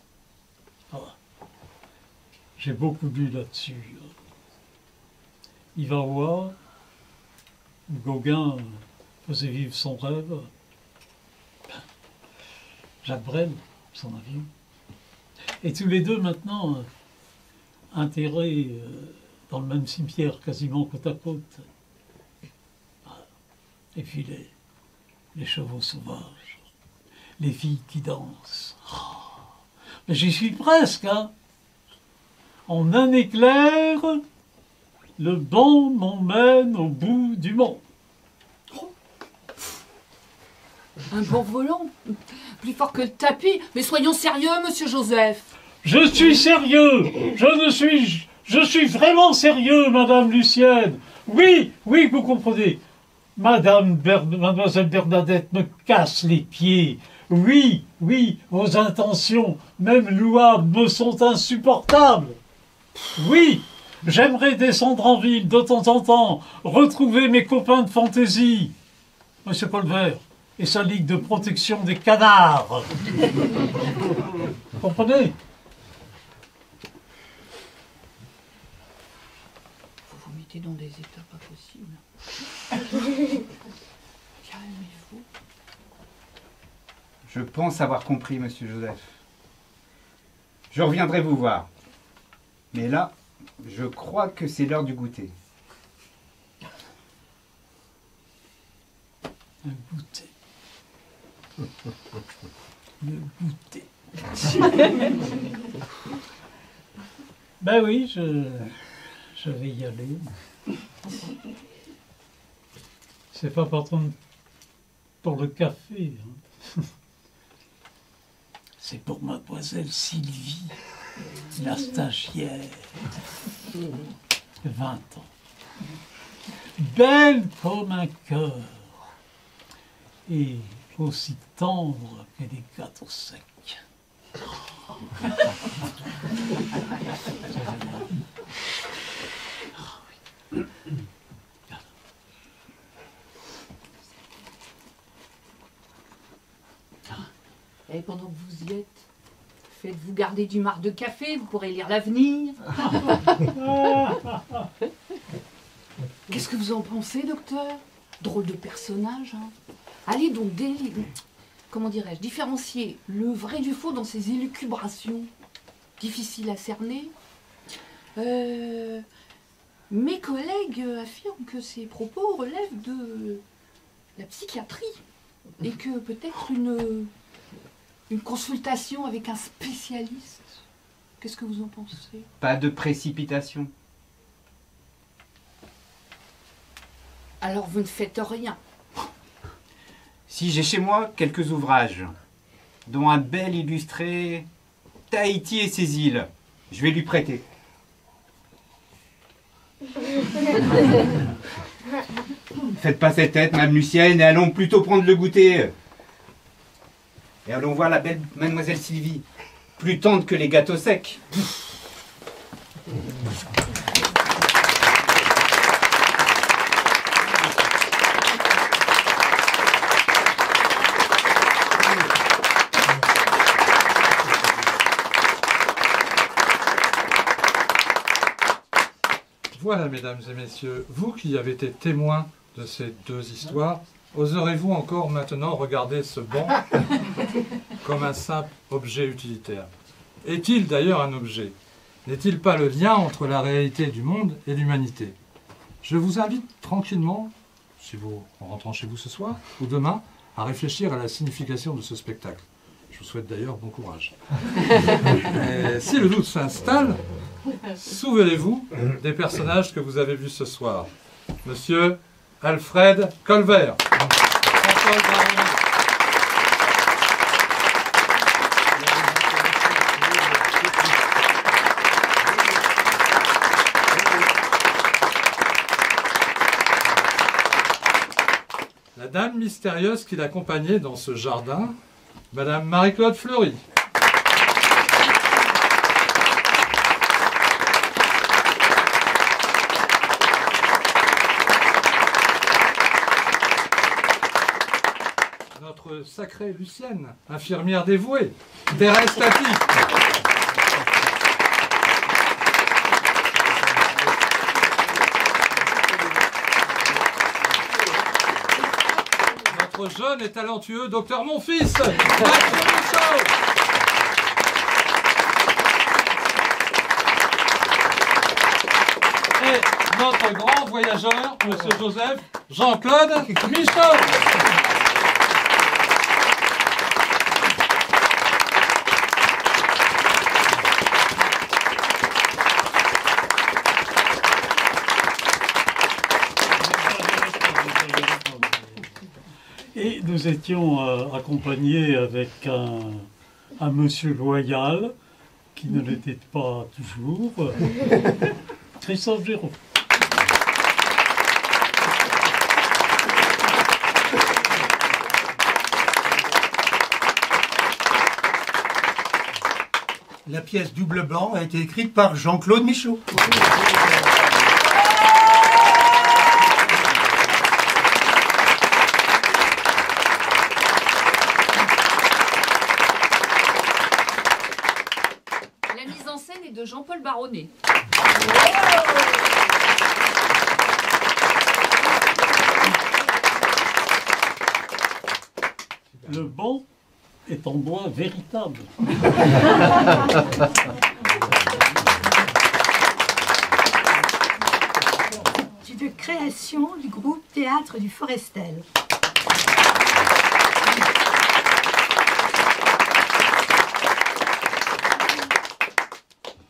Ah. J'ai beaucoup lu là-dessus. Ivan Roy, Gauguin faisait vivre son rêve. Jacques Brel, son avion. Et tous les deux maintenant enterrés dans le même cimetière, quasiment côte à côte. Et puis les chevaux sauvages, les filles qui dansent. Oh, mais j'y suis presque, hein. En un éclair, le banc m'emmène au bout du monde. Un bon volant, plus fort que le tapis. Mais soyons sérieux, monsieur Joseph. Je suis sérieux. Je suis vraiment sérieux, Madame Lucienne. Oui, oui, vous comprenez. Mademoiselle Bernadette me casse les pieds. Oui, oui, vos intentions, même louables, me sont insupportables. Oui, j'aimerais descendre en ville de temps en temps, retrouver mes copains de fantaisie. Monsieur Colbert et sa ligue de protection des canards. Vous comprenez? Vous vous mettez dans des états pas possibles. Calmez-vous. Je pense avoir compris, monsieur Joseph. Je reviendrai vous voir. Mais là, je crois que c'est l'heure du goûter. Un goûter. Le goûter. Ben oui, je vais y aller. C'est pas pour le café. Hein. C'est pour mademoiselle Sylvie, la stagiaire. 20 ans. Belle comme un cœur. Et aussi tendre que des gâteaux secs. Et pendant que vous y êtes, faites-vous garder du marc de café, vous pourrez lire l'avenir. Qu'est-ce que vous en pensez, docteur? Drôle de personnage, hein. Allez donc comment dirais-je, différencier le vrai du faux dans ses élucubrations. Difficile à cerner. Mes collègues affirment que ces propos relèvent de la psychiatrie et que peut-être une consultation avec un spécialiste. Qu'est-ce que vous en pensez? Pas de précipitation. Alors vous ne faites rien. Si j'ai chez moi quelques ouvrages, dont un bel illustré Tahiti et ses îles, je vais lui prêter. Faites pas cette tête, Madame Lucienne, et allons plutôt prendre le goûter. Et allons voir la belle Mademoiselle Sylvie, plus tendre que les gâteaux secs. Voilà, mesdames et messieurs, vous qui avez été témoins de ces deux histoires, oserez-vous encore maintenant regarder ce banc comme un simple objet utilitaire? Est-il d'ailleurs un objet? N'est-il pas le lien entre la réalité du monde et l'humanité? Je vous invite tranquillement, si vous en rentrant chez vous ce soir ou demain, à réfléchir à la signification de ce spectacle. Je vous souhaite d'ailleurs bon courage. Et si le doute s'installe, souvenez-vous des personnages que vous avez vus ce soir. Monsieur Alfred Colbert. l'âme mystérieuse qui l'accompagnait dans ce jardin, Madame Marie-Claude Fleury. Notre sacrée Lucienne, infirmière dévouée, Thérèse Tapi. Notre jeune et talentueux docteur Monfils, Mathieu Michaud. Et notre grand voyageur, Monsieur Joseph Jean-Claude Michaud. Et nous étions accompagnés avec un monsieur loyal, qui ne l'était pas toujours, Christophe Géraud. La pièce Double Blanc a été écrite par Jean-Claude Michaud. La mise en scène est de Jean-Paul Baronnet. Le banc est en bois véritable. C'est de création du groupe Théâtre du Forestel.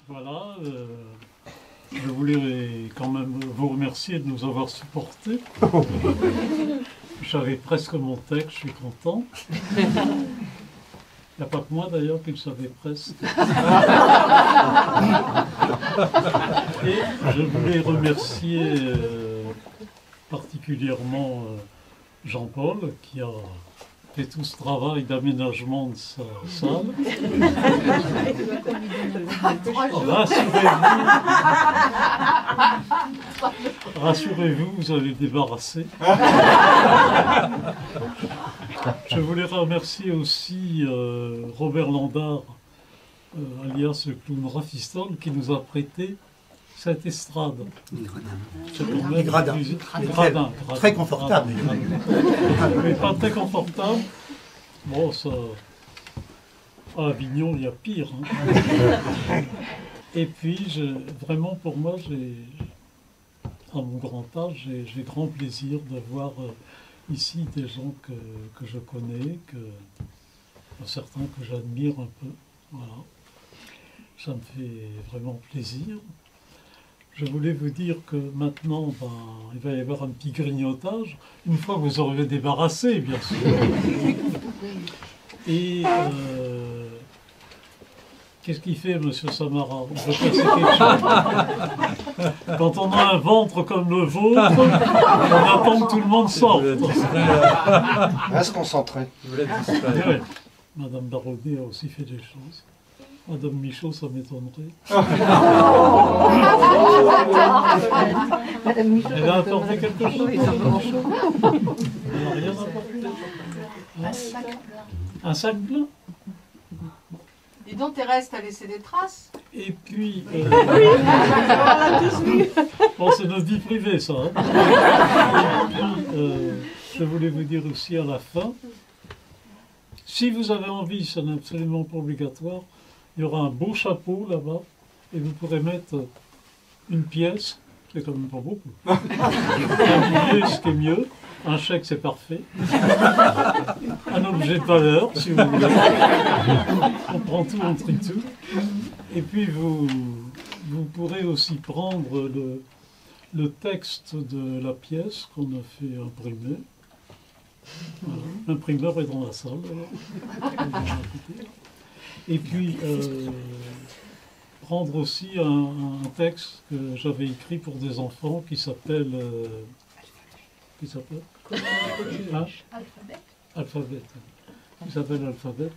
Voilà, je voulais quand même vous remercier de nous avoir supportés. J'avais presque mon texte, je suis content. Il n'y a pas que moi d'ailleurs qui le savais presque. Et je voulais remercier particulièrement Jean-Paul qui a fait tout ce travail d'aménagement de sa salle. Rassurez-vous, vous allez le débarrasser. Je voulais remercier aussi Robert Landard, alias le clown Rafistol, qui nous a prêté cette estrade. Les gradins. Très confortable. Mais pas très confortable. Bon, ça... À Avignon, il y a pire. Hein. Et puis, vraiment, pour moi, à mon grand âge, j'ai grand plaisir d'avoir ici des gens que je connais, certains que j'admire un peu. Voilà. Ça me fait vraiment plaisir. Je voulais vous dire que maintenant, il va y avoir un petit grignotage, une fois que vous aurez débarrassé, bien sûr. Et qu'est-ce qu'il fait, monsieur Samara? On peut passer quelque chose. Quand on a un ventre comme le vôtre, on attend que tout le monde sorte. Reste concentré. Ouais. Madame Baronnet a aussi fait des choses. Madame Michaud, ça m'étonnerait. Elle a apporté quelque chose. Elle n'a rien apporté. Un sac plein. Dis donc, Thérèse, t'as laissé des traces? Et puis... Bon, c'est notre vie privée, ça. Hein. Et puis, je voulais vous dire aussi à la fin, si vous avez envie, ce n'est absolument pas obligatoire, il y aura un beau chapeau là-bas, et vous pourrez mettre une pièce, c'est quand même pas beaucoup. Un billet, ce qui est mieux. Un chèque, c'est parfait. Un objet de valeur, si vous voulez. On prend tout, on trie tout. Et puis, vous pourrez aussi prendre le texte de la pièce qu'on a fait imprimer. Voilà. L'imprimeur est dans la salle. Et puis, prendre aussi un texte que j'avais écrit pour des enfants qui s'appelle qui s'appelle hein? Alphabet. Qui s'appelle Alphabet.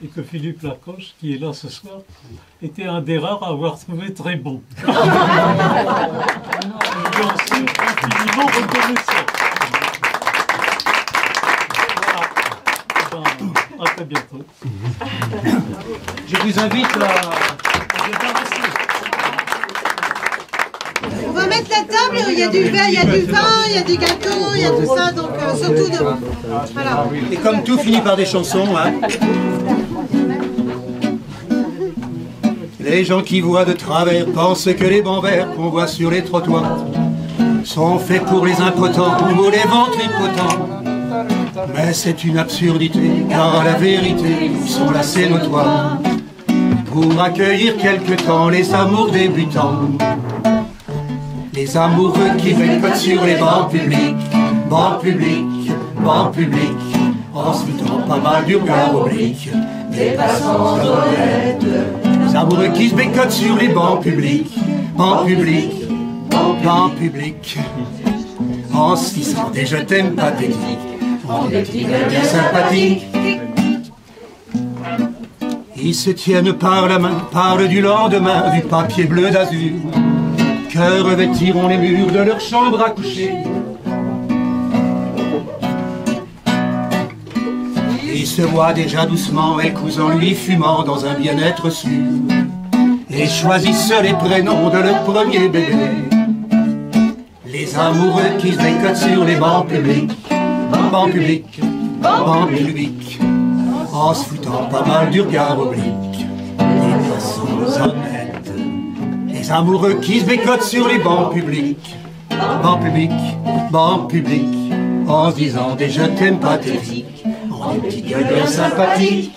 Et que Philippe Lacoste, qui est là ce soir, était un des rares à avoir trouvé très bon. Je lui en suis infiniment reconnaissant. Voilà. À très bientôt. Je vous invite à... On va mettre la table, il y a du verre, il y a du vin, il y a des gâteaux, il y a tout ça, donc surtout devant. Voilà. Et comme tout finit par des chansons, hein. Les gens qui voient de travers pensent que les bancs verts qu'on voit sur les trottoirs sont faits pour les impotents ou les ventripotents. Mais c'est une absurdité, car la vérité, ils sont là, c'est notoire. Pour accueillir quelque temps les amours débutants, les amoureux qui bécotent sur les bancs publics, bancs publics, bancs publics, en se foutant pas mal du regard oblique des passants honnêtes. Les amoureux qui se bécotent sur les bancs publics, bancs publics, bancs publics, en se disant des je t'aime pathétiques, en des petits gars bien sympathiques. Ils se tiennent par la main, parlent du lendemain, du papier bleu d'azur, que revêtiront les murs de leur chambre à coucher. Ils se voient déjà doucement, elle cousant lui fumant dans un bien-être sûr, et choisissent les prénoms de leur premier bébé. Les amoureux qui se bécotent sur les bancs publics, bancs publics, bancs publics, en se foutant pas mal du regard oblique des façons honnêtes. Les amoureux qui se bécotent sur les bancs publics, bancs publics, bancs publics, en se disant des je t'aime pathétiques, en des petits gueules bien sympathiques.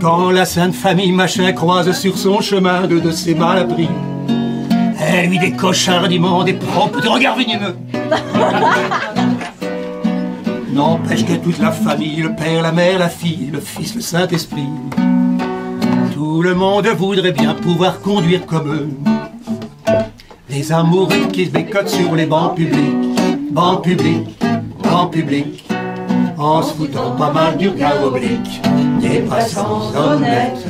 Quand la sainte famille machin croise sur son chemin deux de ses malabris, elle lui décoche hardiment des propres de regard venimeux. N'empêche que toute la famille, le père, la mère, la fille, le fils, le Saint-Esprit, tout le monde voudrait bien pouvoir conduire comme eux. Les amoureux qui se bécotent sur les bancs publics, bancs publics, bancs publics, en se foutant pas mal du regard oblique des passants honnêtes.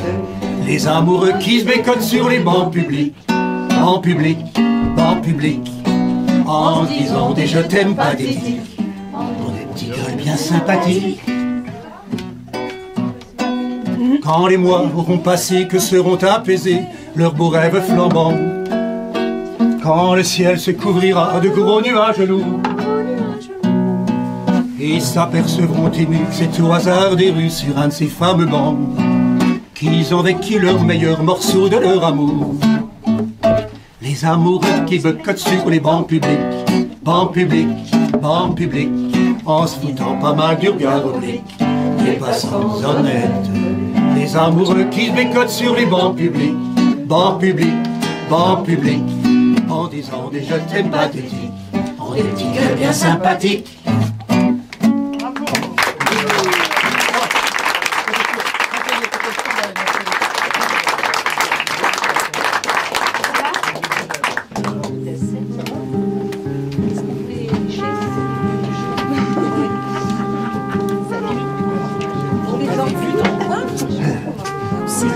Les amoureux qui se bécotent sur les bancs publics, bancs publics, bancs publics, en se disant des je t'aime pathétiques, bien sympathique. Quand les mois auront passé, que seront apaisés leurs beaux rêves flambants, quand le ciel se couvrira de gros nuages lourds, ils s'apercevront émus que c'est au hasard des rues sur un de ces fameux bancs qu'ils ont vécu leur meilleur morceau de leur amour. Les amoureux qui bécotent sur les bancs publics, bancs publics, bancs publics, en se foutant pas mal du regard oblique des passants honnêtes. Les amoureux qui se bécotent sur les bancs publics, bancs publics, bancs publics, en disant des je t'aime pathétiques, en des petits gueules bien sympathiques. C'est